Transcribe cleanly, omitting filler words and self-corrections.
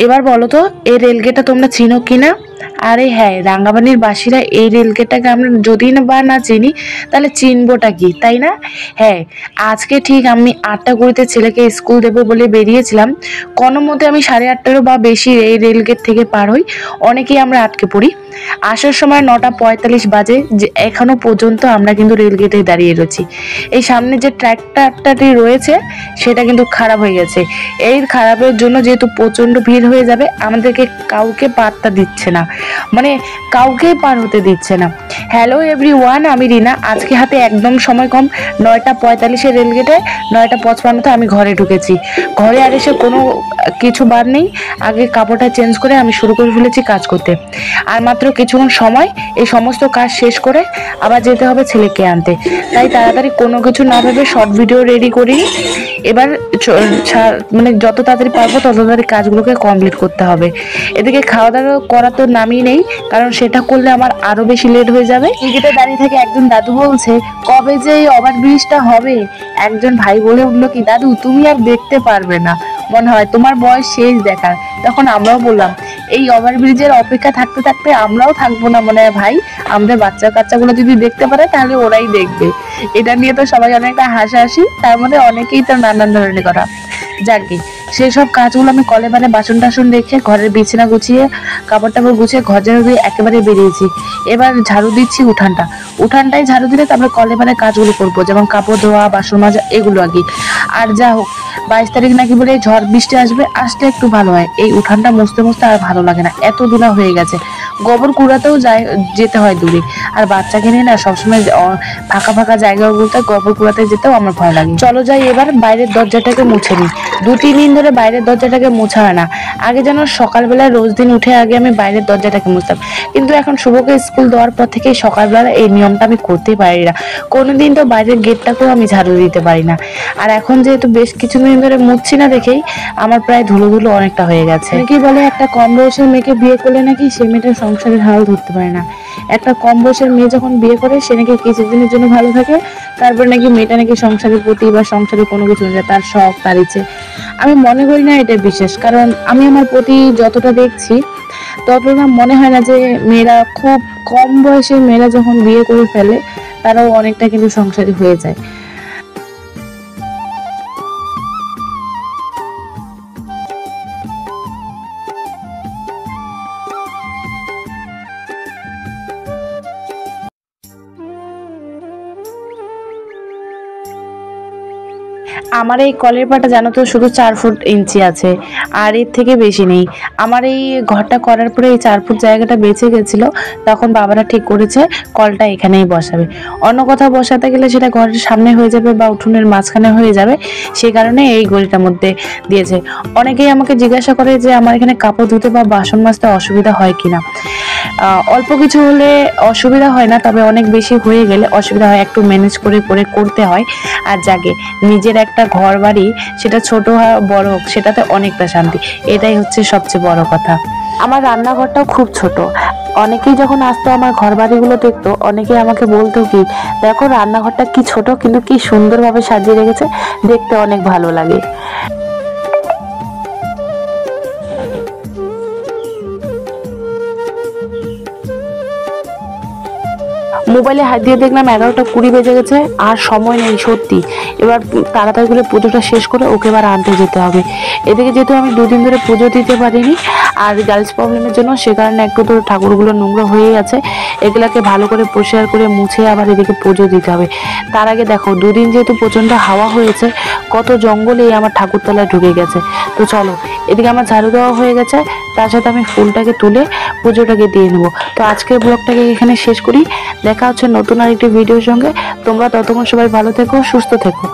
এবার বলো তো এই রেলগেটটা তোমরা চিনো কিনা? আরে হ্যাঁ, রাঙ্গামাটির বাসীরা এই রেলগেটটাকে আমরা যদি না বা না চিনি তাহলে চিনবোটা কি, তাই না? হ্যাঁ, আজকে ঠিক আমি 8টা 20-তে ছেলেকে স্কুল দেবো বলে বেরিয়েছিলাম। কোনো মতে আমি 8:30টারও বা বেশি এই রেলগেট থেকে পার হই। অনেকেই আমরা আটকে পড়ি। আসার সময় 9টা 45 বাজে, যে এখনো পর্যন্ত আমরা কিন্তু রেলগেটে দাঁড়িয়ে রয়েছি। এই সামনে যে ট্র্যাকটারটি রয়েছে সেটা কিন্তু খারাপ হয়ে গেছে। এই খারাপের জন্য যেহেতু প্রচণ্ড ভিড় হয়ে যাবে, আমাদেরকে কাউকে পাত্তা দিচ্ছে না, মানে কাউকেই পার হতে দিচ্ছে না। হ্যালো এভরিওয়ান, আমি রিনা। আজকে হাতে একদম সময় কম। 9টা 45 রেলগেটে 9টা 55-তে আমি ঘরে ঢুকেছি। ঘরে আর এসে কোনো কিছু বাদ নেই, আগে কাপড়টা চেঞ্জ করে আমি শুরু করে ফেলেছি কাজ করতে। আর মাত্র কিছুক্ষণ সময়, এই সমস্ত কাজ শেষ করে আবার যেতে হবে ছেলেকে আনতে। তাই তাড়াতাড়ি কোনো কিছু না ভেবে শর্ট ভিডিও রেডি করি। এবার মানে যত তাড়াতাড়ি পারবো তত তাড়াতাড়ি কাজগুলোকে কমপ্লিট করতে হবে। এদিকে খাওয়া দাওয়া করা তো নামই নেই, কারণ সেটা করলে আমার আরো বেশি লেট হয়ে যাবে। টিকিটে দাঁড়িয়ে থেকে একজন দাদু বলছে কবে যে এই ওভারব্রিজটা হবে। একজন ভাই বলে উঠলো কি, দাদু তুমি আর দেখতে পারবে না, মনে হয় তোমার বয়স শেষ দেখার। তখন আমরাও বললাম এই ওভারব্রিজের অপেক্ষা থাকতে থাকতে আমরাও থাকবো না মনে হয় ভাই, আমাদের বাচ্চা কাচ্চাগুলো যদি দেখতে পারে তাহলে ওরাই দেখবে। এটা নিয়ে তো সবাই অনেকটা হাসাহাসি, তার মধ্যে অনেকেই তো নানান ধরনের কথা। যাকে সেসব কাজগুলো আমি কলে মানে বাসন টাসন রেখে ঘরের বিছানা গুছিয়ে কাপড় টাপড় গুছিয়ে ঘর ঝাড়ু দিয়ে একেবারে বেরিয়েছি। এবার ঝাড়ু দিচ্ছি উঠানটাই ঝাড়ু দিলে তারপরে কলে মানে কাজগুলো করবো, যেমন কাপড় ধোয়া বাসন মাজা এগুলো আগে। আর যা হোক 22 তারিখ নাকি বলে ঝড় বৃষ্টি আসবে, আসলে একটু ভালো হয়। এই উঠানটা মুছতে মুছতে আর ভালো লাগে না, এত দূরা হয়ে গেছে। গোবর কুড়াতেও যেতে হয় দূরে। আর বাচ্চাকে নিয়ে না সবসময় ফাঁকা ফাঁকা জায়গাগুলোতে গোবর কুড়াতে যেতেও আমার ভয় লাগে। চলো যাই এবার বাইরের দরজাটাকে মুছে নিই। 2-3 দিন ধরে বাইরের দরজাটাকে মোছা হয় না। আগে যেন সকালবেলা রোজ দিন উঠে আগে আমি বাইরের দরজাটাকে মুছতাম, কিন্তু এখন শুভকে স্কুল দেওয়ার পর থেকে সকালবেলা এই নিয়মটা আমি করতেই পারি না। কোনোদিন তো বাইরের গেটটাকেও আমি ঝাড়ু দিতে পারি না। আর এখন যেহেতু বেশ কিছুদিন ধরে মুছছি না দেখেই আমার প্রায় ধুলো ধুলো অনেকটা হয়ে গেছে। কি বলে, একটা কম বয়সের মেয়েকে বিয়ে করলে নাকি সে মেয়েটার সংসারের হাল ধরতে পারে না। একটা কম বয়সের মেয়ে যখন বিয়ে করে সে নাকি কিছুদিনের জন্য ভালো থাকে, তারপর নাকি মেয়েটা নাকি সংসারের প্রতি বা সংসারে কোনো কিছু নেই, তার শখ তার ইচ্ছে। আমি মনে করি না এটা বিশেষ, কারণ আমি আমার প্রতি যতটা দেখছি ততটা মনে হয় না যে মেয়েরা, খুব কম বয়সে মেয়েরা যখন বিয়ে করে ফেলে তারাও অনেকটা কিন্তু সংসারী হয়ে যায়। আমার এই কলের পাটা জানো তো শুধু 4 ফুট ইঞ্চি আছে, আর এর থেকে বেশি নেই। আমার এই ঘরটা করার পরে এই 4 ফুট জায়গাটা বেঁচে গেছিলো, তখন বাবারা ঠিক করেছে কলটা এখানেই বসাবে। অন্য কোথাও বসাতে গেলে সেটা ঘরের সামনে হয়ে যাবে বা উঠোনের মাঝখানে হয়ে যাবে, সেই কারণে এই গলিটার মধ্যে দিয়েছে। অনেকেই আমাকে জিজ্ঞাসা করে যে আমার এখানে কাপড় ধুতে বা বাসন মাজতে অসুবিধা হয় কিনা। অল্প কিছু হলে অসুবিধা হয় না, তবে অনেক বেশি হয়ে গেলে অসুবিধা হয়, একটু ম্যানেজ করে করে করতে হয়। আর যাকে নিজের একটা ঘর বাড়ি, সেটা ছোট হোক বড় হোক, সেটাতে অনেকটা শান্তি, এটাই হচ্ছে সবচেয়ে বড় কথা। আমার রান্নাঘরটাও খুব ছোট। অনেকেই যখন আসতো আমার ঘর বাড়িগুলো দেখতো, অনেকেই আমাকে বলতো কি, দেখো রান্নাঘরটা কি ছোট কিন্তু কি সুন্দরভাবে সাজিয়ে রেখেছে, দেখতে অনেক ভালো লাগে। মোবাইলে হাত দিয়ে দেখলাম 11টা 20 বেজে গেছে, আর সময় নেই সত্যি। এবার তাড়াতাড়ি করে পুজোটা শেষ করে ওকে এবার আনতে যেতে হবে। এদিকে যেহেতু আমি 2 দিন ধরে পুজো দিতে পারিনি, আর গার্লস প্রবলেমের জন্য, সে কারণে একটু তো ঠাকুরগুলো নোংরা হয়েই আছে। এগুলাকে ভালো করে পরিষ্কার করে মুছে আবার এদিকে পুজো দিতে হবে। তার আগে দেখো 2 দিন যেহেতু প্রচণ্ড হাওয়া হয়েছে, কত জঙ্গলেই আমার ঠাকুরতলায় ঢুকে গেছে। তো চলো, এদিকে আমার ঝাড়ু দেওয়া হয়ে গেছে, তার সাথে আমি ফুলটাকে তুলে পুজোটাকে দিয়ে নেবো। তো আজকের ব্লগটাকে এখানে শেষ করি। দেখা হচ্ছে নতুন আরেকটি ভিডিওর সঙ্গে। তোমরা ততক্ষণ সবাই ভালো থেকো, সুস্থ থেকো।